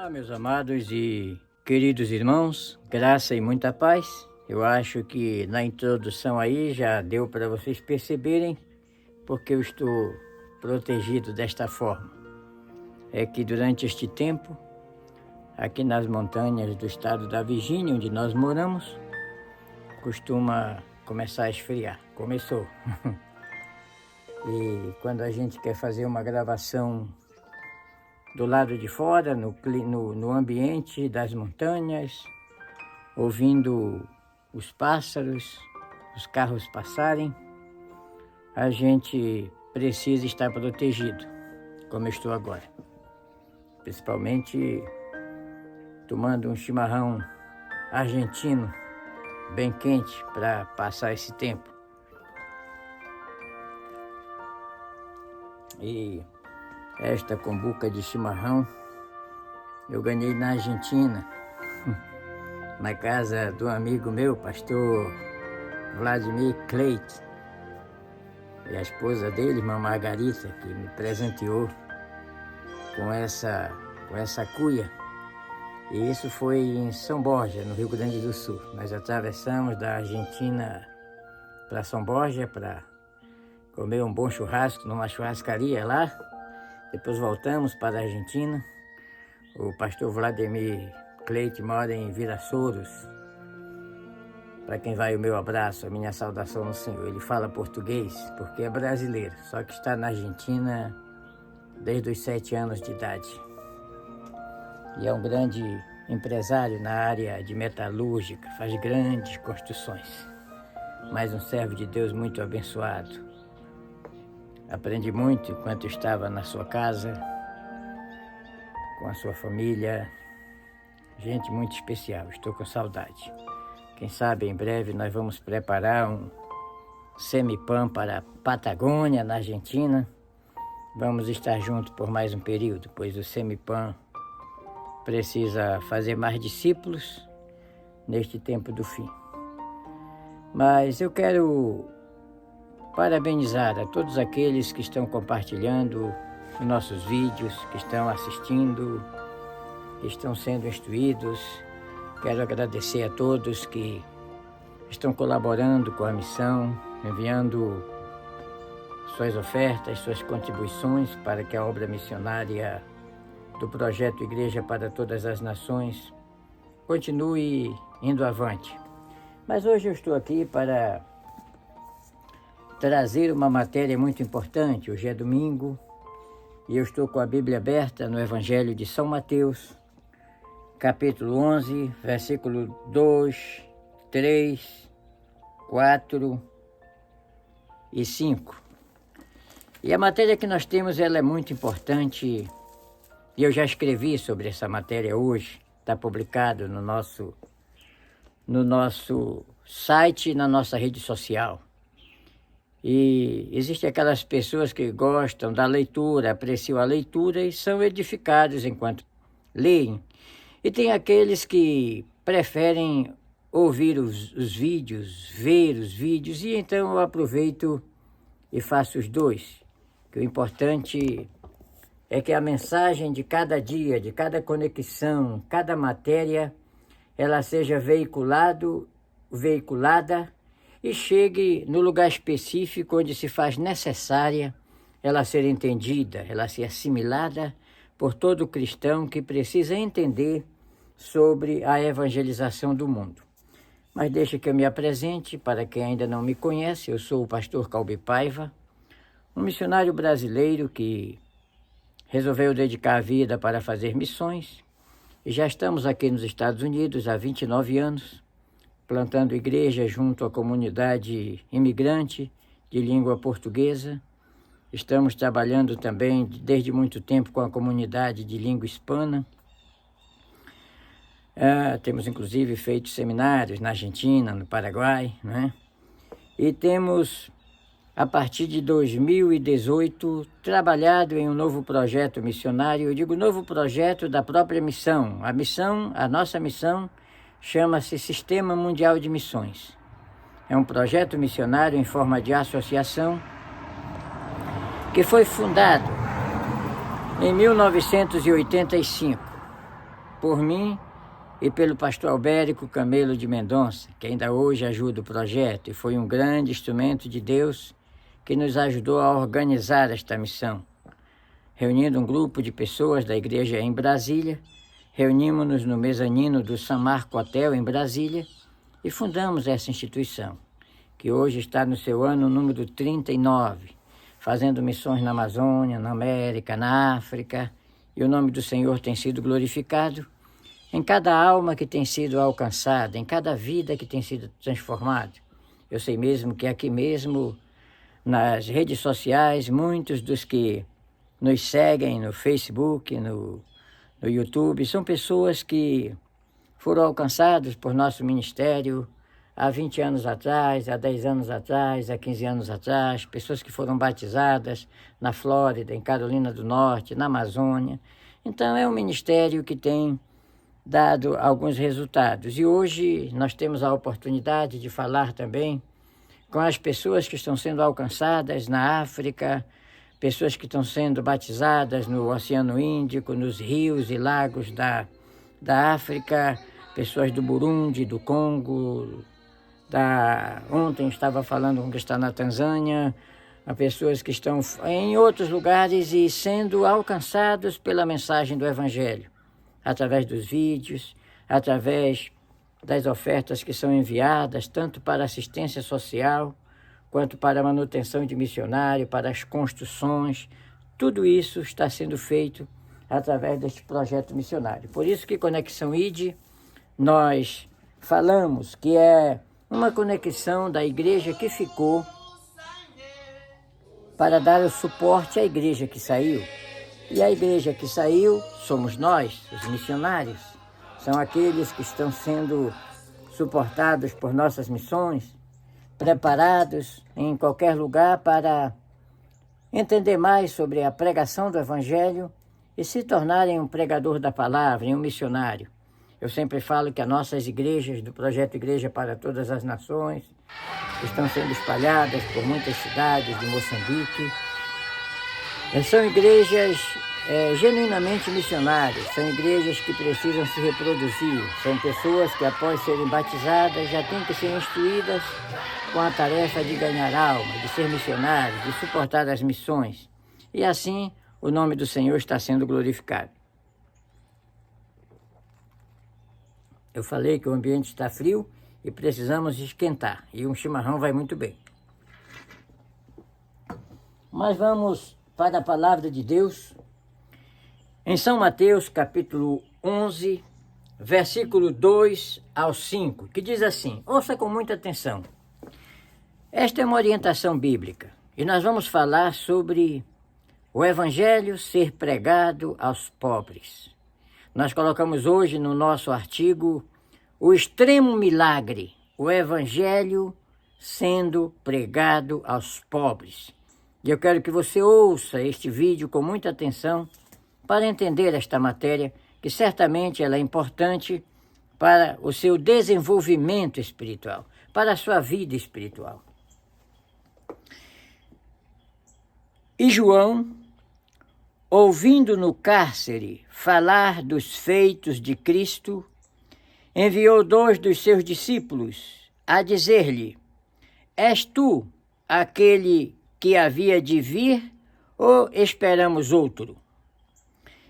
Olá, meus amados e queridos irmãos, graça e muita paz. Eu acho que na introdução aí já deu para vocês perceberem porque eu estou protegido desta forma. É que durante este tempo, aqui nas montanhas do estado da Virgínia, onde nós moramos, costuma começar a esfriar. Começou. E quando a gente quer fazer uma gravação do lado de fora, no ambiente das montanhas, ouvindo os pássaros, os carros passarem, a gente precisa estar protegido, como eu estou agora. Principalmente tomando um chimarrão argentino bem quente para passar esse tempo. E esta cumbuca de chimarrão eu ganhei na Argentina, na casa do amigo meu, pastor Vladimir Kleit, e a esposa dele, irmã Margarita, que me presenteou com essa cuia. E isso foi em São Borja, no Rio Grande do Sul. Nós atravessamos da Argentina para São Borja para comer um bom churrasco numa churrascaria lá. Depois voltamos para a Argentina. O pastor Vladimir Kleit mora em Virasouros. Para quem vai o meu abraço, a minha saudação no Senhor. Ele fala português porque é brasileiro, só que está na Argentina desde os 7 anos de idade. E é um grande empresário na área de metalúrgica, faz grandes construções. Mais um servo de Deus muito abençoado. Aprendi muito enquanto estava na sua casa, com a sua família. Gente muito especial, estou com saudade. Quem sabe em breve nós vamos preparar um semipan para a Patagônia, na Argentina. Vamos estar juntos por mais um período, pois o semipan precisa fazer mais discípulos neste tempo do fim. Mas eu quero parabenizar a todos aqueles que estão compartilhando os nossos vídeos, que estão assistindo, que estão sendo instruídos. Quero agradecer a todos que estão colaborando com a missão, enviando suas ofertas, suas contribuições para que a obra missionária do projeto Igreja para Todas as Nações continue indo avante. Mas hoje eu estou aqui para trazer uma matéria muito importante. Hoje é domingo e eu estou com a Bíblia aberta no Evangelho de São Mateus, capítulo 11, versículo 2, 3, 4 e 5. E a matéria que nós temos, ela é muito importante, e eu já escrevi sobre essa matéria hoje, está publicado no nosso site e na nossa rede social. E existem aquelas pessoas que gostam da leitura, apreciam a leitura e são edificados enquanto leem. E tem aqueles que preferem ouvir os vídeos, ver os vídeos, e então eu aproveito e faço os dois. Que o importante é que a mensagem de cada dia, de cada conexão, cada matéria, ela seja veiculada e chegue no lugar específico onde se faz necessária ela ser entendida, ela ser assimilada por todo cristão que precisa entender sobre a evangelização do mundo. Mas deixa que eu me apresente para quem ainda não me conhece. Eu sou o pastor Calbi Paiva, um missionário brasileiro que resolveu dedicar a vida para fazer missões. E já estamos aqui nos Estados Unidos há 29 anos, plantando igreja junto à comunidade imigrante de língua portuguesa. Estamos trabalhando também desde muito tempo com a comunidade de língua hispana. Temos inclusive feito seminários na Argentina, no Paraguai, né? E temos, a partir de 2018, trabalhado em um novo projeto missionário. Eu digo novo projeto da própria missão. A nossa missão chama-se Sistema Mundial de Missões. É um projeto missionário em forma de associação que foi fundado em 1985 por mim e pelo pastor Albérico Camelo de Mendonça, que ainda hoje ajuda o projeto e foi um grande instrumento de Deus que nos ajudou a organizar esta missão. Reunindo um grupo de pessoas da igreja em Brasília, reunimos-nos no mezanino do San Marco Hotel em Brasília e fundamos essa instituição, que hoje está no seu ano número 39, fazendo missões na Amazônia, na América, na África, e o nome do Senhor tem sido glorificado em cada alma que tem sido alcançada, em cada vida que tem sido transformada. Eu sei mesmo que aqui mesmo, nas redes sociais, muitos dos que nos seguem no Facebook, no YouTube, são pessoas que foram alcançados por nosso ministério há 20 anos atrás, há 10 anos atrás, há 15 anos atrás, pessoas que foram batizadas na Flórida, em Carolina do Norte, na Amazônia. Então é um ministério que tem dado alguns resultados. E hoje nós temos a oportunidade de falar também com as pessoas que estão sendo alcançadas na África, pessoas que estão sendo batizadas no Oceano Índico, nos rios e lagos da África, pessoas do Burundi, do Congo, ontem estava falando com que está na Tanzânia, a pessoas que estão em outros lugares e sendo alcançados pela mensagem do Evangelho, através dos vídeos, através das ofertas que são enviadas, tanto para assistência social, quanto para a manutenção de missionário, para as construções. Tudo isso está sendo feito através deste projeto missionário. Por isso que Conexão ID, nós falamos que é uma conexão da igreja que ficou para dar o suporte à igreja que saiu. E a igreja que saiu somos nós, os missionários. São aqueles que estão sendo suportados por nossas missões, preparados em qualquer lugar para entender mais sobre a pregação do Evangelho e se tornarem um pregador da palavra e um missionário. Eu sempre falo que as nossas igrejas, do projeto Igreja para Todas as Nações, estão sendo espalhadas por muitas cidades de Moçambique. São igrejas genuinamente missionárias, são igrejas que precisam se reproduzir, são pessoas que após serem batizadas já têm que ser instruídas com a tarefa de ganhar alma, de ser missionários, de suportar as missões. E assim o nome do Senhor está sendo glorificado. Eu falei que o ambiente está frio e precisamos esquentar, e um chimarrão vai muito bem. Mas vamos para a palavra de Deus, em São Mateus, capítulo 11, versículo 2 ao 5, que diz assim, ouça com muita atenção. Esta é uma orientação bíblica, e nós vamos falar sobre o Evangelho ser pregado aos pobres. Nós colocamos hoje no nosso artigo o extremo milagre, o Evangelho sendo pregado aos pobres. E eu quero que você ouça este vídeo com muita atenção para entender esta matéria, que certamente ela é importante para o seu desenvolvimento espiritual, para a sua vida espiritual. E João, ouvindo no cárcere falar dos feitos de Cristo, enviou 2 dos seus discípulos a dizer-lhe, és tu aquele que havia de vir ou esperamos outro?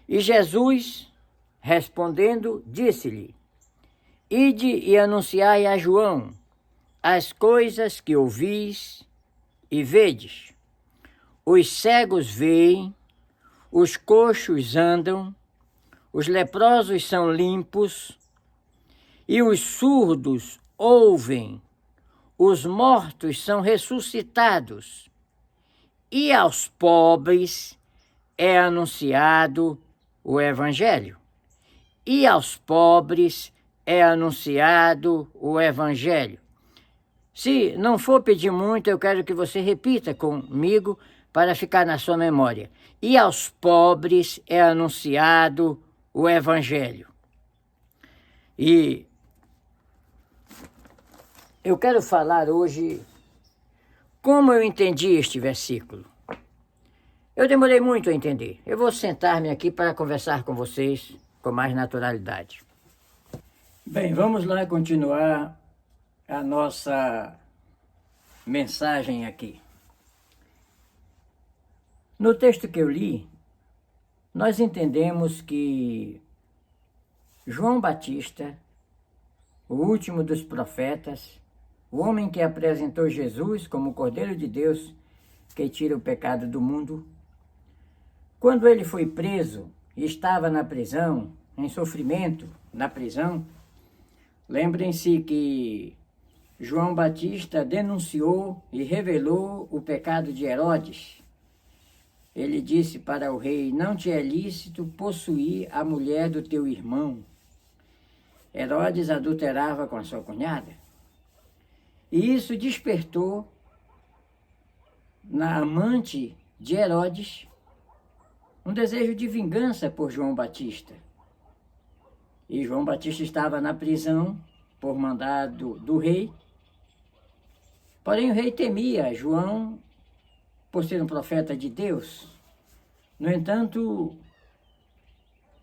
E Jesus, respondendo, disse-lhe, ide e anunciai a João as coisas que ouvis e vedes. Os cegos veem, os coxos andam, os leprosos são limpos, e os surdos ouvem, os mortos são ressuscitados, e aos pobres é anunciado o Evangelho. E aos pobres é anunciado o Evangelho. Se não for pedir muito, eu quero que você repita comigo para ficar na sua memória. E aos pobres é anunciado o Evangelho. E eu quero falar hoje como eu entendi este versículo. Eu demorei muito a entender. Eu vou sentar-me aqui para conversar com vocês com mais naturalidade. Bem, vamos lá continuar a nossa mensagem aqui. No texto que eu li, nós entendemos que João Batista, o último dos profetas, o homem que apresentou Jesus como o Cordeiro de Deus que tira o pecado do mundo, quando ele foi preso e estava na prisão, em sofrimento na prisão, lembrem-se que João Batista denunciou e revelou o pecado de Herodes. Ele disse para o rei: não te é lícito possuir a mulher do teu irmão. Herodes adulterava com a sua cunhada. E isso despertou na amante de Herodes um desejo de vingança por João Batista. E João Batista estava na prisão por mandado do rei. Porém, o rei temia João por ser um profeta de Deus. No entanto,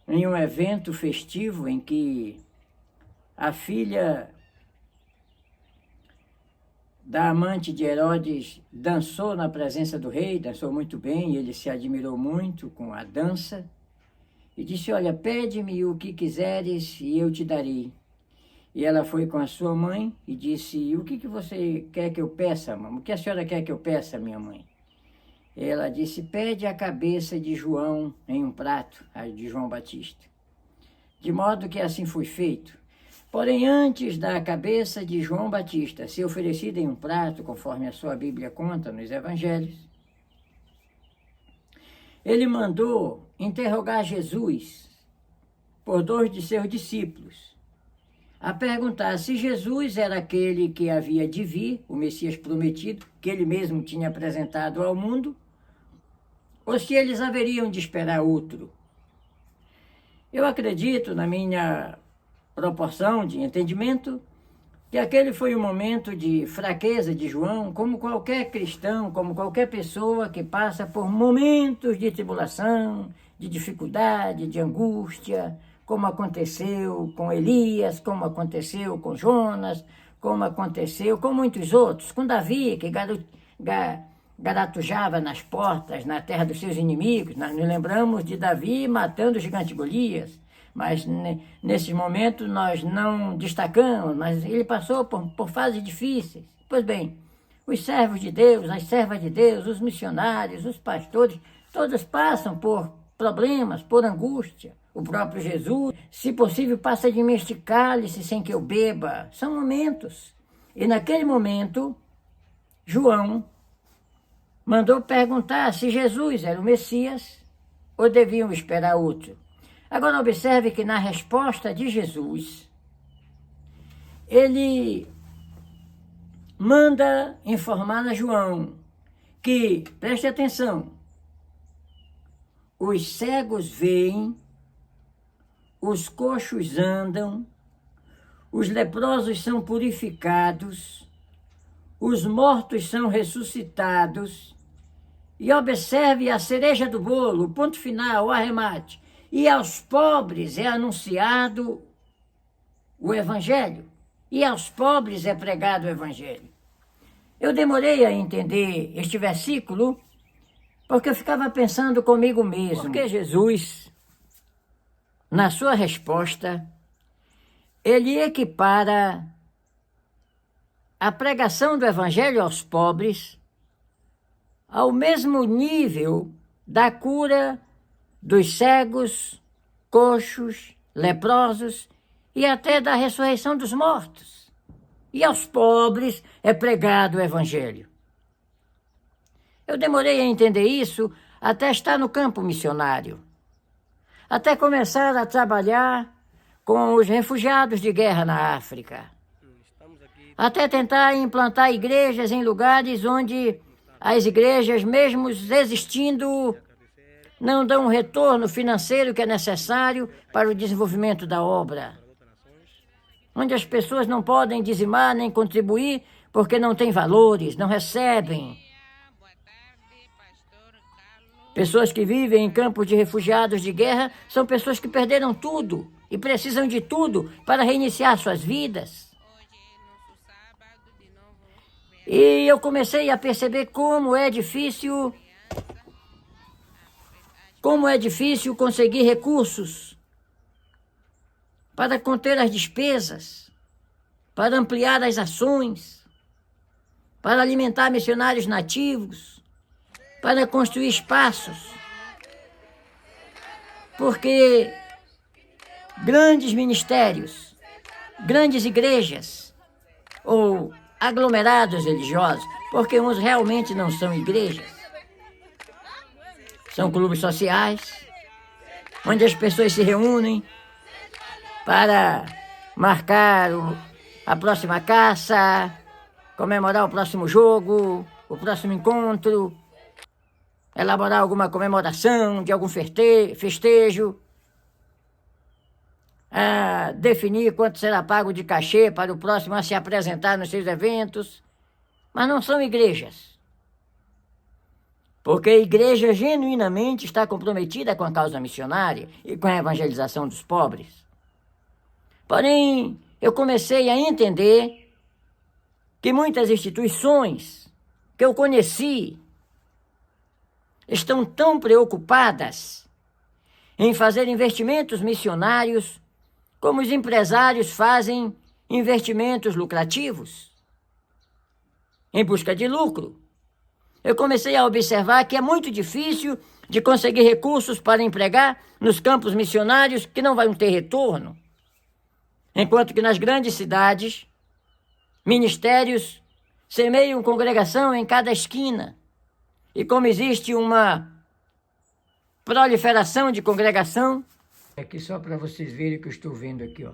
em um evento festivo em que a filha da amante de Herodes dançou na presença do rei, dançou muito bem, e ele se admirou muito com a dança, e disse: olha, pede-me o que quiseres e eu te darei. E ela foi com a sua mãe e disse: o que você quer que eu peça, mamãe? O que a senhora quer que eu peça, minha mãe? Ela disse: pede a cabeça de João em um prato, a de João Batista. De modo que assim foi feito. Porém, antes da cabeça de João Batista ser oferecida em um prato, conforme a sua Bíblia conta nos Evangelhos, ele mandou interrogar Jesus por 2 de seus discípulos, a perguntar se Jesus era aquele que havia de vir, o Messias prometido, que ele mesmo tinha apresentado ao mundo, ou se eles haveriam de esperar outro. Eu acredito, na minha proporção de entendimento, que aquele foi um momento de fraqueza de João, como qualquer cristão, como qualquer pessoa que passa por momentos de tribulação, de dificuldade, de angústia, como aconteceu com Elias, como aconteceu com Jonas, como aconteceu com muitos outros, com Davi, que garatujava nas portas, na terra dos seus inimigos. Nós nos lembramos de Davi matando o gigante Golias, mas nesse momento nós não destacamos, mas ele passou por fases difíceis. Pois bem, os servos de Deus, as servas de Deus, os missionários, os pastores, todos passam por problemas, por angústia. O próprio Jesus, se possível, passa de mim este cálice sem que eu beba. São momentos. E naquele momento, João mandou perguntar se Jesus era o Messias ou deviam esperar outro. Agora observe que na resposta de Jesus, ele manda informar a João que, preste atenção, os cegos veem, os coxos andam, os leprosos são purificados, os mortos são ressuscitados, e observe a cereja do bolo, o ponto final, o arremate. E aos pobres é anunciado o Evangelho, e aos pobres é pregado o Evangelho. Eu demorei a entender este versículo, porque eu ficava pensando comigo mesmo, porque Jesus, na sua resposta, ele equipara a pregação do Evangelho aos pobres ao mesmo nível da cura dos cegos, coxos, leprosos e até da ressurreição dos mortos. E aos pobres é pregado o Evangelho. Eu demorei a entender isso até estar no campo missionário, até começar a trabalhar com os refugiados de guerra na África, até tentar implantar igrejas em lugares onde as igrejas, mesmo existindo, não dão o retorno financeiro que é necessário para o desenvolvimento da obra, onde as pessoas não podem dizimar nem contribuir porque não têm valores, não recebem. Pessoas que vivem em campos de refugiados de guerra são pessoas que perderam tudo e precisam de tudo para reiniciar suas vidas. E eu comecei a perceber como é difícil conseguir recursos para conter as despesas, para ampliar as ações, para alimentar missionários nativos, para construir espaços. Porque grandes ministérios, grandes igrejas ou aglomerados religiosos, porque uns realmente não são igrejas, são clubes sociais, onde as pessoas se reúnem para marcar a próxima caça, comemorar o próximo jogo, o próximo encontro, elaborar alguma comemoração de algum festejo, definir quanto será pago de cachê para o próximo a se apresentar nos seus eventos, mas não são igrejas. Porque a igreja genuinamente está comprometida com a causa missionária e com a evangelização dos pobres. Porém, eu comecei a entender que muitas instituições que eu conheci estão tão preocupadas em fazer investimentos missionários como os empresários fazem investimentos lucrativos, em busca de lucro. Eu comecei a observar que é muito difícil de conseguir recursos para empregar nos campos missionários que não vão ter retorno, enquanto que nas grandes cidades, ministérios semeiam congregação em cada esquina. E como existe uma proliferação de congregação, aqui só para vocês verem o que eu estou vendo aqui, ó.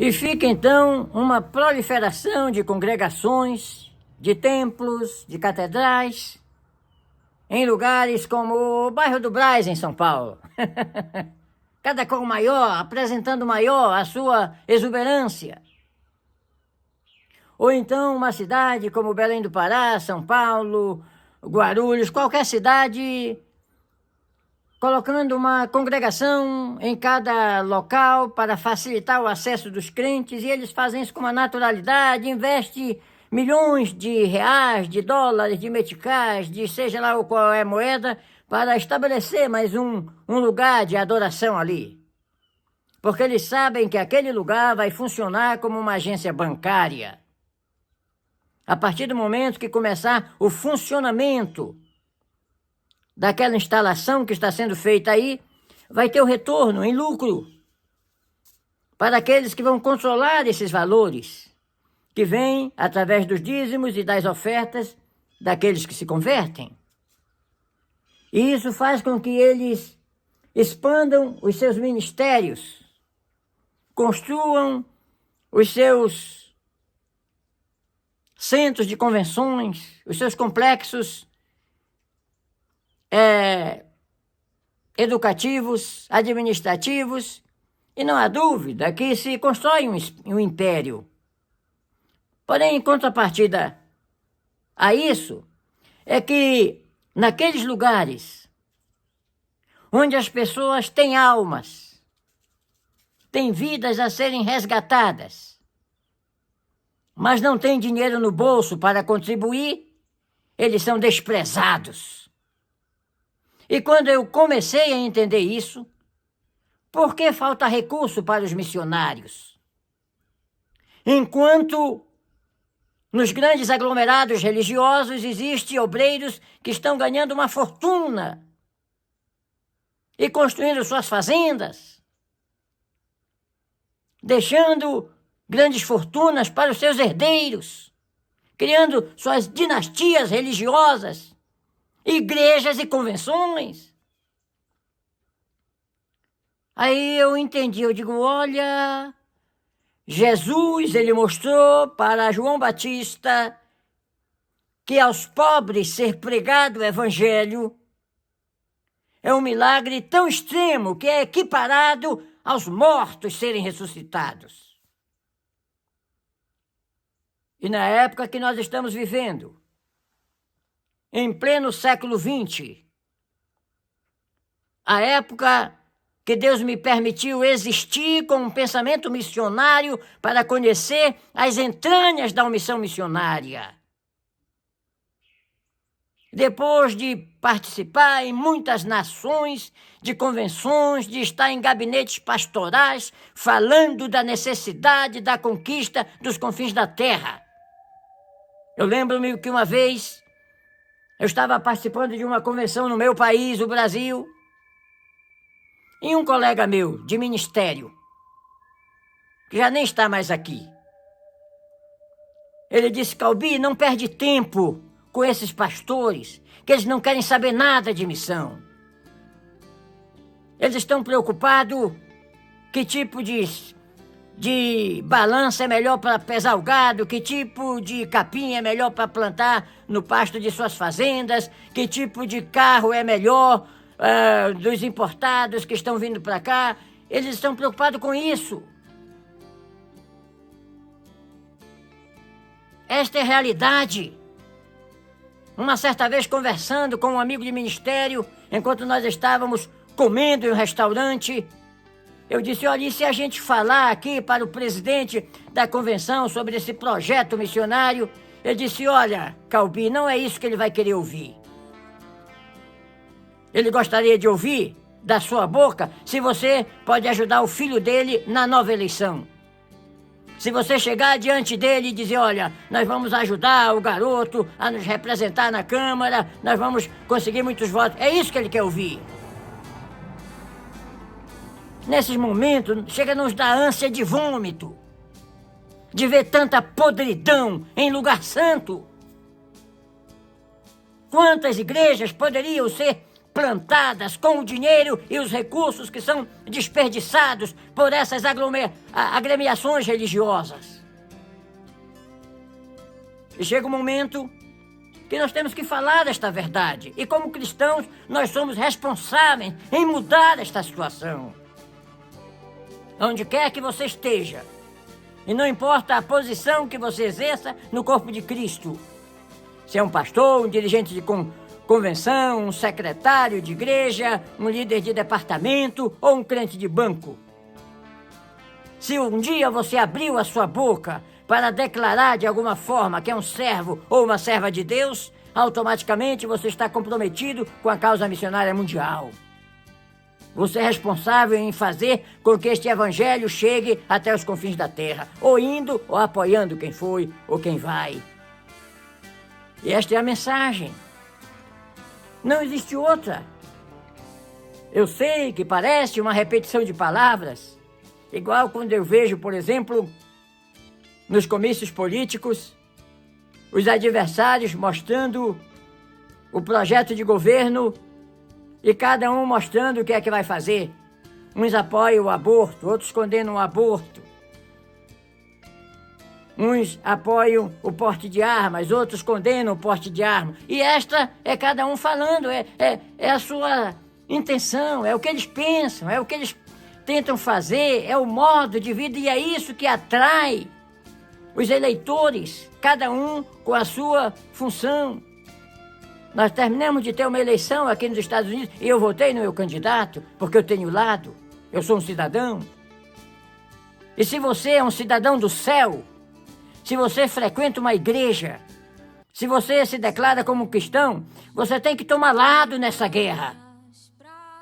E fica então uma proliferação de congregações, de templos, de catedrais, em lugares como o bairro do Brás, em São Paulo. Cada qual maior, apresentando maior a sua exuberância. Ou então uma cidade como Belém do Pará, São Paulo, Guarulhos, qualquer cidade, colocando uma congregação em cada local para facilitar o acesso dos crentes, e eles fazem isso com uma naturalidade, investem milhões de reais, de dólares, de meticais, de seja lá qual é a moeda, para estabelecer mais um lugar de adoração ali. Porque eles sabem que aquele lugar vai funcionar como uma agência bancária. A partir do momento que começar o funcionamento daquela instalação que está sendo feita aí, vai ter o retorno em lucro para aqueles que vão controlar esses valores, que vêm através dos dízimos e das ofertas daqueles que se convertem. E isso faz com que eles expandam os seus ministérios, construam os seus centros de convenções, os seus complexos educativos, administrativos, e não há dúvida que se constrói um império. Porém, em contrapartida a isso, é que naqueles lugares onde as pessoas têm almas, têm vidas a serem resgatadas, mas não têm dinheiro no bolso para contribuir, eles são desprezados. E quando eu comecei a entender isso, por que falta recurso para os missionários? Enquanto nos grandes aglomerados religiosos existem obreiros que estão ganhando uma fortuna e construindo suas fazendas, deixando grandes fortunas para os seus herdeiros, criando suas dinastias religiosas, igrejas e convenções. Aí eu entendi, eu digo, olha, Jesus, ele mostrou para João Batista que aos pobres ser pregado o evangelho é um milagre tão extremo que é equiparado aos mortos serem ressuscitados. E na época que nós estamos vivendo, em pleno século XX, a época que Deus me permitiu existir com um pensamento missionário para conhecer as entranhas da missão missionária. Depois de participar em muitas nações, de convenções, de estar em gabinetes pastorais, falando da necessidade da conquista dos confins da terra. Eu lembro-me que uma vez eu estava participando de uma convenção no meu país, o Brasil, e um colega meu de ministério, que já nem está mais aqui, ele disse: Calbi, não perde tempo com esses pastores, que eles não querem saber nada de missão. Eles estão preocupados que tipo de balança é melhor para pesar o gado, que tipo de capim é melhor para plantar no pasto de suas fazendas, que tipo de carro é melhor dos importados que estão vindo para cá. Eles estão preocupados com isso. Esta é a realidade. Uma certa vez, conversando com um amigo de ministério, enquanto nós estávamos comendo em um restaurante, eu disse: olha, e se a gente falar aqui para o presidente da convenção sobre esse projeto missionário? Ele disse: olha, Calbi, não é isso que ele vai querer ouvir. Ele gostaria de ouvir da sua boca se você pode ajudar o filho dele na nova eleição. Se você chegar diante dele e dizer: olha, nós vamos ajudar o garoto a nos representar na Câmara, nós vamos conseguir muitos votos. É isso que ele quer ouvir. Nesses momentos, chega a nos dar ânsia de vômito, de ver tanta podridão em lugar santo. Quantas igrejas poderiam ser plantadas com o dinheiro e os recursos que são desperdiçados por essas agremiações religiosas. E chega um momento que nós temos que falar desta verdade. E como cristãos, nós somos responsáveis em mudar esta situação. Onde quer que você esteja, e não importa a posição que você exerça no corpo de Cristo, se é um pastor, um dirigente de convenção, um secretário de igreja, um líder de departamento ou um crente de banco. Se um dia você abriu a sua boca para declarar de alguma forma que é um servo ou uma serva de Deus, automaticamente você está comprometido com a causa missionária mundial. Você é responsável em fazer com que este evangelho chegue até os confins da terra, ou indo ou apoiando quem foi ou quem vai. E esta é a mensagem. Não existe outra. Eu sei que parece uma repetição de palavras, igual quando eu vejo, por exemplo, nos comícios políticos, os adversários mostrando o projeto de governo e cada um mostrando o que é que vai fazer. Uns apoiam o aborto, outros condenam o aborto. Uns apoiam o porte de armas, outros condenam o porte de armas. E esta é cada um falando, é a sua intenção, é o que eles pensam, é o que eles tentam fazer, é o modo de vida, e é isso que atrai os eleitores, cada um com a sua função. Nós terminamos de ter uma eleição aqui nos Estados Unidos e eu votei no meu candidato porque eu tenho lado, eu sou um cidadão. E se você é um cidadão do céu, se você frequenta uma igreja, se você se declara como cristão, você tem que tomar lado nessa guerra.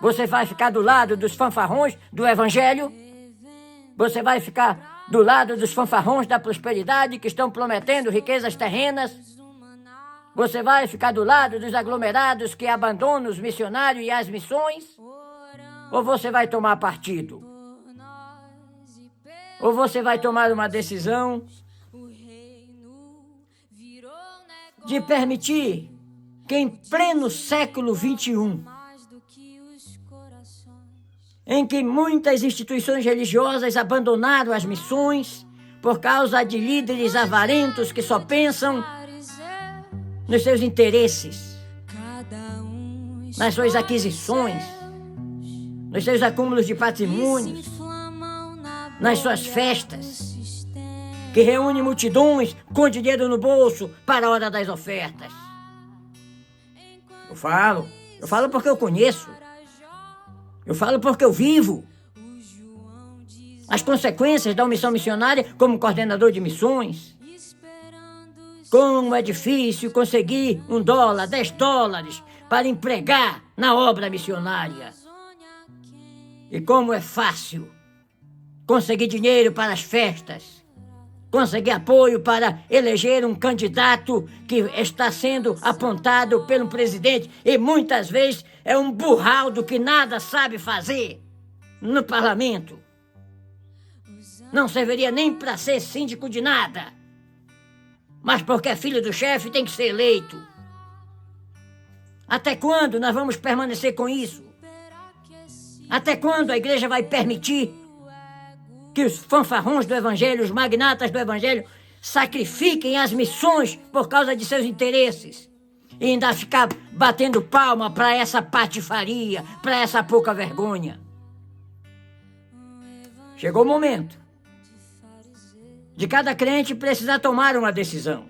Você vai ficar do lado dos fanfarrões do evangelho? Você vai ficar do lado dos fanfarrões da prosperidade que estão prometendo riquezas terrenas? Você vai ficar do lado dos aglomerados que abandonam os missionários e as missões? Ou você vai tomar partido? Ou você vai tomar uma decisão de permitir que em pleno século XXI, em que muitas instituições religiosas abandonaram as missões por causa de líderes avarentos que só pensam nos seus interesses, nas suas aquisições, nos seus acúmulos de patrimônios, nas suas festas, que reúne multidões com dinheiro no bolso para a hora das ofertas. Eu falo porque eu conheço. Eu falo porque eu vivo as consequências da omissão missionária como coordenador de missões. Como é difícil conseguir $1, $10 para empregar na obra missionária. E como é fácil conseguir dinheiro para as festas, conseguir apoio para eleger um candidato que está sendo apontado pelo presidente e muitas vezes é um burraldo que nada sabe fazer no parlamento. Não serviria nem para ser síndico de nada. Mas porque é filho do chefe tem que ser eleito. Até quando nós vamos permanecer com isso? Até quando a igreja vai permitir que os fanfarrões do evangelho, os magnatas do evangelho, sacrifiquem as missões por causa de seus interesses? E ainda ficar batendo palma para essa patifaria, para essa pouca vergonha? Chegou o momento de cada crente precisar tomar uma decisão.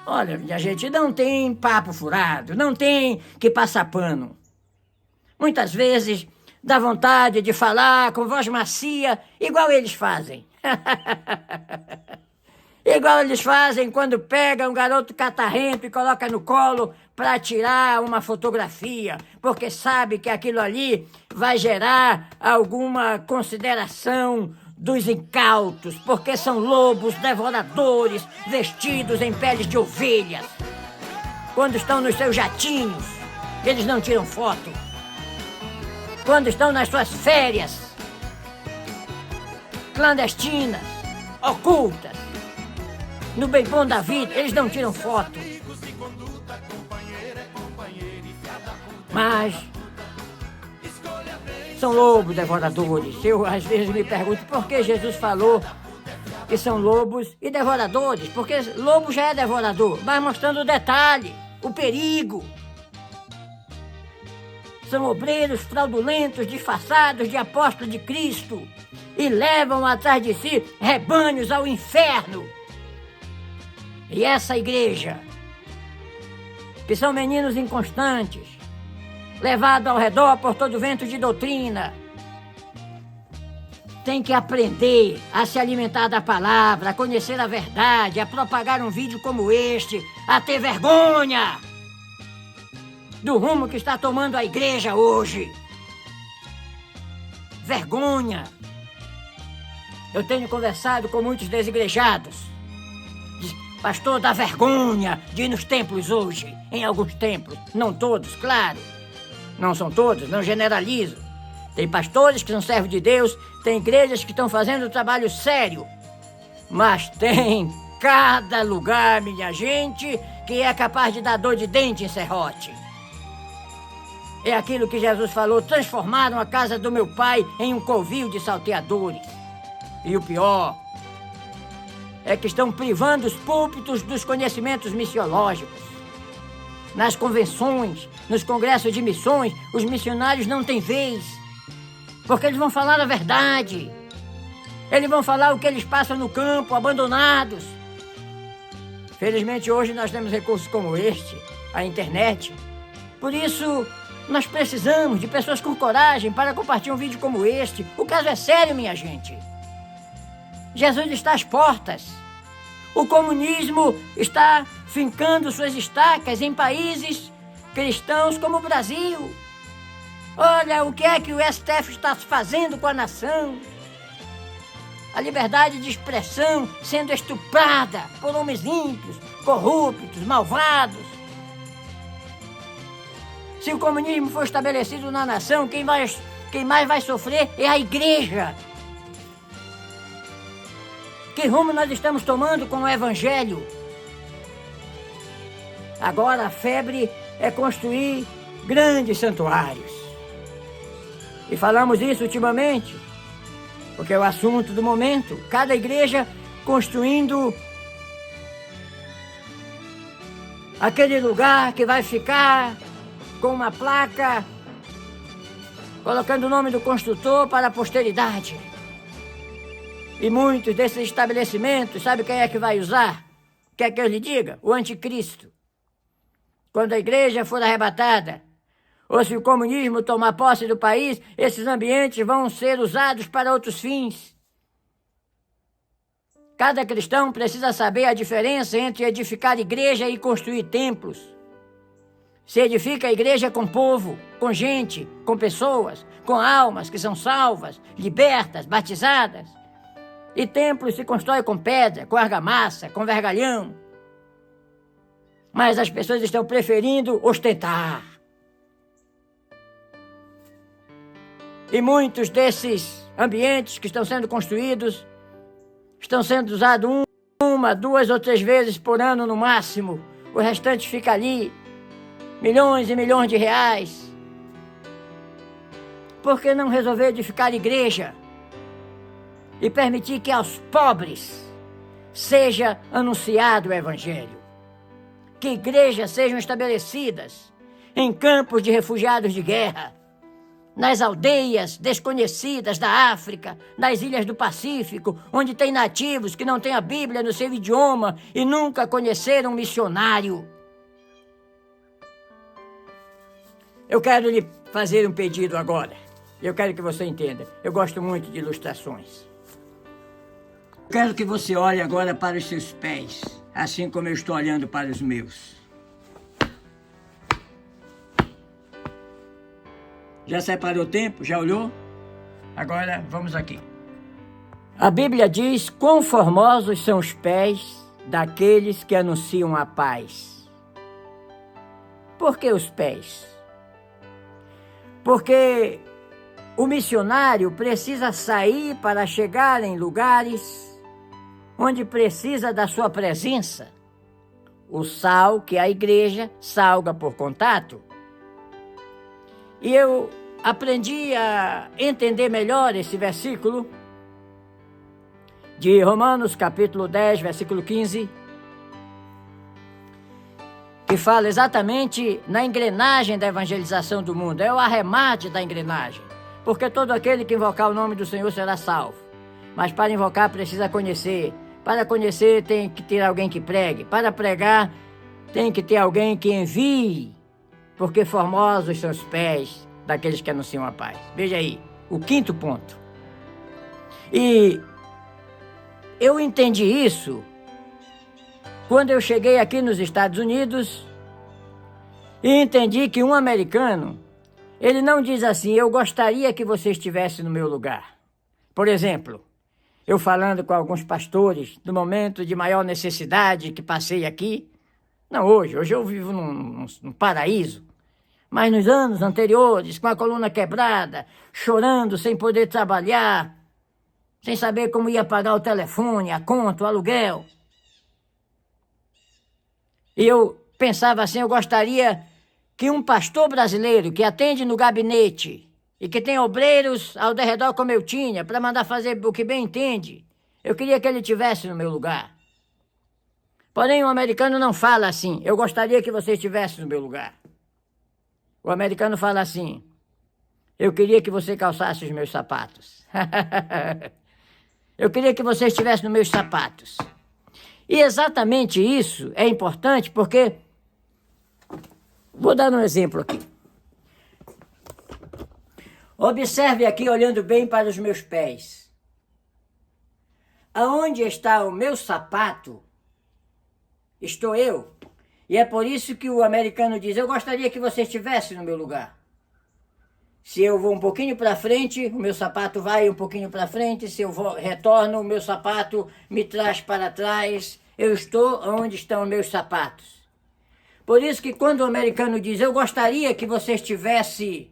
Olha, a gente não tem papo furado, não tem que passar pano. Muitas vezes dá vontade de falar com voz macia, igual eles fazem. Igual eles fazem quando pega um garoto catarrento e coloca no colo para tirar uma fotografia, porque sabe que aquilo ali vai gerar alguma consideração dos incautos, porque são lobos devoradores vestidos em peles de ovelhas. Quando estão nos seus jatinhos, eles não tiram foto. Quando estão nas suas férias clandestinas, ocultas, no bem bom da vida, eles não tiram foto. Mas são lobos devoradores. Eu às vezes me pergunto por que Jesus falou que são lobos e devoradores, porque lobo já é devorador, mas mostrando o detalhe, o perigo. São obreiros fraudulentos, disfarçados de apóstolos de Cristo e levam atrás de si rebanhos ao inferno. E essa igreja, que são meninos inconstantes, levados ao redor por todo vento de doutrina, tem que aprender a se alimentar da palavra, a conhecer a verdade, a propagar um vídeo como este, a ter vergonha do rumo que está tomando a igreja hoje. Vergonha. Eu tenho conversado com muitos desigrejados. Pastor, dá vergonha de ir nos templos hoje, em alguns templos. Não todos, claro. Não são todos, não generalizo. Tem pastores que são servos de Deus, tem igrejas que estão fazendo um trabalho sério. Mas tem cada lugar, minha gente, que é capaz de dar dor de dente em serrote. É aquilo que Jesus falou: transformaram a casa do meu pai em um covil de salteadores. E o pior é que estão privando os púlpitos dos conhecimentos missiológicos. Nas convenções, nos congressos de missões, os missionários não têm vez, porque eles vão falar a verdade. Eles vão falar o que eles passam no campo, abandonados. Felizmente hoje nós temos recursos como este, a internet. Por isso, nós precisamos de pessoas com coragem para compartilhar um vídeo como este. O caso é sério, minha gente. Jesus está às portas. O comunismo está fincando suas estacas em países cristãos como o Brasil. Olha o que é que o STF está fazendo com a nação. A liberdade de expressão sendo estuprada por homens ímpios, corruptos, malvados. Se o comunismo for estabelecido na nação, quem mais vai sofrer é a igreja. Que rumo nós estamos tomando com o evangelho? Agora a febre é construir grandes santuários. E falamos isso ultimamente, porque é o assunto do momento. Cada igreja construindo aquele lugar que vai ficar com uma placa colocando o nome do construtor para a posteridade. E muitos desses estabelecimentos, sabe quem é que vai usar? Quer que eu lhe diga? O anticristo. Quando a igreja for arrebatada, ou se o comunismo tomar posse do país, esses ambientes vão ser usados para outros fins. Cada cristão precisa saber a diferença entre edificar igreja e construir templos. Se edifica a igreja com povo, com gente, com pessoas, com almas que são salvas, libertas, batizadas. E templos se constrói com pedra, com argamassa, com vergalhão. Mas as pessoas estão preferindo ostentar. E muitos desses ambientes que estão sendo construídos estão sendo usados uma, 2 ou 3 vezes por ano no máximo. O restante fica ali. Milhões e milhões de reais. Por que não resolver edificar igreja e permitir que aos pobres seja anunciado o Evangelho? Que igrejas sejam estabelecidas em campos de refugiados de guerra, nas aldeias desconhecidas da África, nas ilhas do Pacífico, onde tem nativos que não têm a Bíblia no seu idioma e nunca conheceram um missionário. Eu quero lhe fazer um pedido agora. Eu quero que você entenda. Eu gosto muito de ilustrações. Eu quero que você olhe agora para os seus pés, assim como eu estou olhando para os meus. Já separou o tempo? Já olhou? Agora vamos aqui. A Bíblia diz: quão formosos são os pés daqueles que anunciam a paz. Por que os pés? Porque o missionário precisa sair para chegar em lugares onde precisa da sua presença. O sal que a igreja salga por contato. E eu aprendi a entender melhor esse versículo de Romanos capítulo 10, versículo 15, que fala exatamente na engrenagem da evangelização do mundo. É o arremate da engrenagem. Porque todo aquele que invocar o nome do Senhor será salvo. Mas para invocar precisa conhecer. Para conhecer tem que ter alguém que pregue. Para pregar tem que ter alguém que envie. Porque formosos são os pés daqueles que anunciam a paz. Veja aí, o 5º ponto. E eu entendi isso quando eu cheguei aqui nos Estados Unidos e entendi que um americano, ele não diz assim: eu gostaria que você estivesse no meu lugar. Por exemplo, eu falando com alguns pastores no momento de maior necessidade que passei aqui. Não hoje eu vivo num paraíso. Mas nos anos anteriores, com a coluna quebrada, chorando sem poder trabalhar, sem saber como ia pagar o telefone, a conta, o aluguel. E eu pensava assim: eu gostaria que um pastor brasileiro que atende no gabinete e que tem obreiros ao redor como eu tinha, para mandar fazer o que bem entende, eu queria que ele estivesse no meu lugar. Porém, o americano não fala assim: eu gostaria que você estivesse no meu lugar. O americano fala assim: eu queria que você calçasse os meus sapatos. Eu queria que você estivesse nos meus sapatos. E exatamente isso é importante porque... Vou dar um exemplo aqui. Observe aqui, olhando bem para os meus pés. Aonde está o meu sapato, estou eu. E é por isso que o americano diz: eu gostaria que você estivesse no meu lugar. Se eu vou um pouquinho para frente, o meu sapato vai um pouquinho para frente. Se eu retorno, o meu sapato me traz para trás. Eu estou onde estão os meus sapatos. Por isso que quando o americano diz: eu gostaria que você estivesse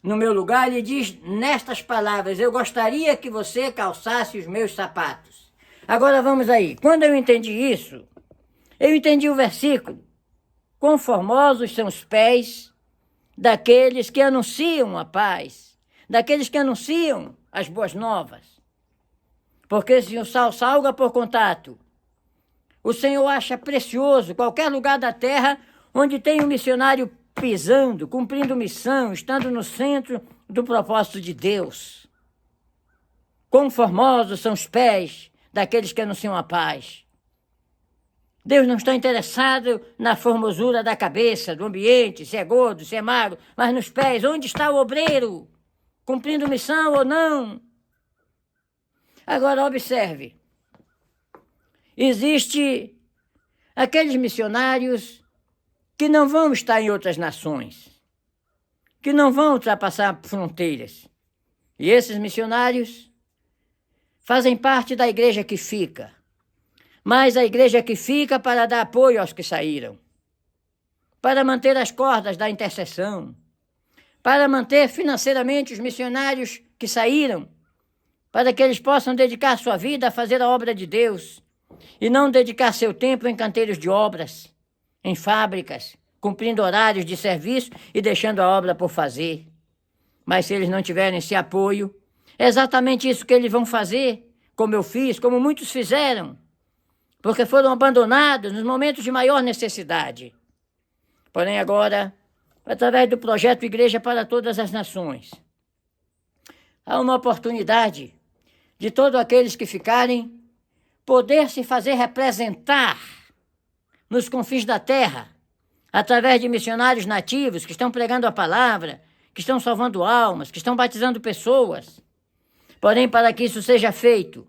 no meu lugar, ele diz nestas palavras: eu gostaria que você calçasse os meus sapatos. Agora vamos aí. Quando eu entendi isso, eu entendi o versículo: quão formosos são os pés daqueles que anunciam a paz, daqueles que anunciam as boas novas. Porque se o sal salga por contato, o Senhor acha precioso qualquer lugar da terra onde tem um missionário pisando, cumprindo missão, estando no centro do propósito de Deus. Quão formosos são os pés daqueles que anunciam a paz. Deus não está interessado na formosura da cabeça, do ambiente, se é gordo, se é magro, mas nos pés. Onde está o obreiro? Cumprindo missão ou não? Agora observe. Existe aqueles missionários que não vão estar em outras nações, que não vão ultrapassar fronteiras. E esses missionários fazem parte da igreja que fica. Mas a igreja que fica para dar apoio aos que saíram, para manter as cordas da intercessão, para manter financeiramente os missionários que saíram, para que eles possam dedicar sua vida a fazer a obra de Deus e não dedicar seu tempo em canteiros de obras, em fábricas, cumprindo horários de serviço e deixando a obra por fazer. Mas se eles não tiverem esse apoio, é exatamente isso que eles vão fazer, como eu fiz, como muitos fizeram, porque foram abandonados nos momentos de maior necessidade. Porém, agora, através do projeto Igreja para Todas as Nações, há uma oportunidade de todos aqueles que ficarem poder se fazer representar nos confins da terra, através de missionários nativos que estão pregando a palavra, que estão salvando almas, que estão batizando pessoas. Porém, para que isso seja feito,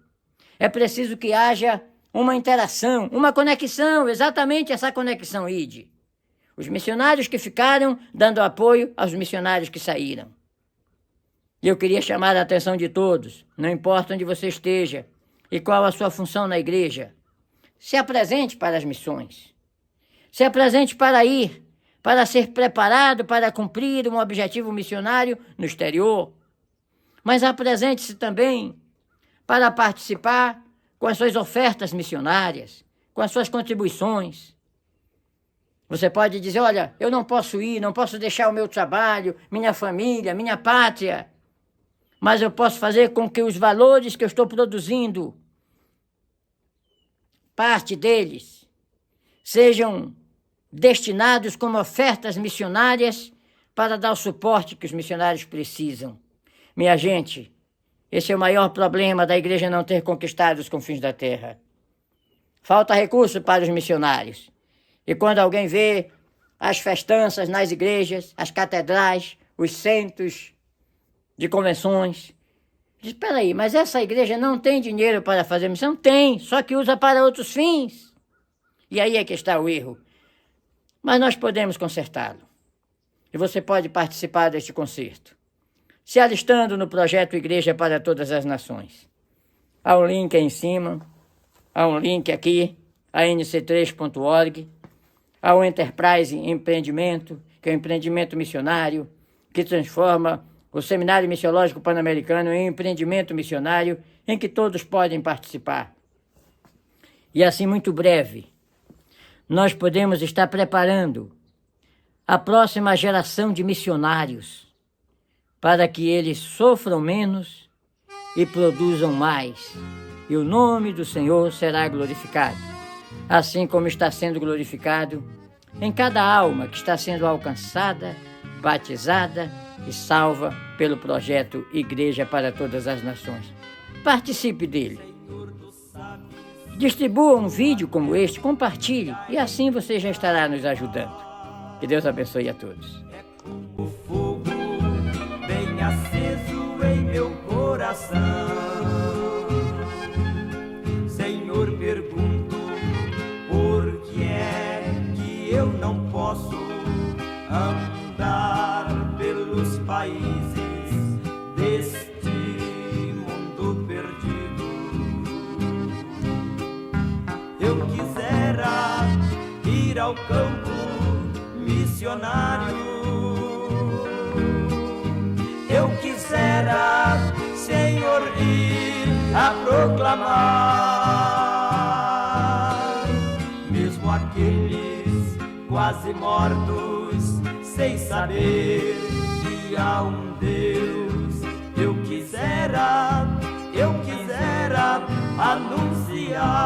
é preciso que haja uma interação, uma conexão, exatamente essa conexão, Ide. Os missionários que ficaram dando apoio aos missionários que saíram. E eu queria chamar a atenção de todos, não importa onde você esteja e qual a sua função na igreja, se apresente para as missões. Se apresente para ir, para ser preparado para cumprir um objetivo missionário no exterior. Mas apresente-se também para participar com as suas ofertas missionárias, com as suas contribuições. Você pode dizer, olha, eu não posso ir, não posso deixar o meu trabalho, minha família, minha pátria, mas eu posso fazer com que os valores que eu estou produzindo, parte deles, sejam destinados como ofertas missionárias para dar o suporte que os missionários precisam. Minha gente, esse é o maior problema da igreja não ter conquistado os confins da terra. Falta recurso para os missionários. E quando alguém vê as festanças nas igrejas, as catedrais, os centros de convenções, diz, espera aí, mas essa igreja não tem dinheiro para fazer missão? Tem, só que usa para outros fins. E aí é que está o erro. Mas nós podemos consertá-lo. E você pode participar deste conserto, se alistando no projeto Igreja para Todas as Nações. Há um link aí em cima, há um link aqui, a nc3.org, há o Enterprise Empreendimento, que é um empreendimento missionário, que transforma o Seminário Missiológico Pan-Americano em um empreendimento missionário em que todos podem participar. E assim, muito breve, nós podemos estar preparando a próxima geração de missionários para que eles sofram menos e produzam mais. E o nome do Senhor será glorificado, assim como está sendo glorificado em cada alma que está sendo alcançada, batizada e salva pelo projeto Igreja para Todas as Nações. Participe dele. Distribua um vídeo como este, compartilhe, e assim você já estará nos ajudando. Que Deus abençoe a todos. O fogo bem aceso em meu coração. Senhor, pergunto, por que é que eu não posso andar pelos países deste mundo perdido? Eu quisera ir ao campo missionário. Eu quisera, Senhor, ir a proclamar, mesmo aqueles quase mortos, sem saber que há um Deus. Eu quisera anunciar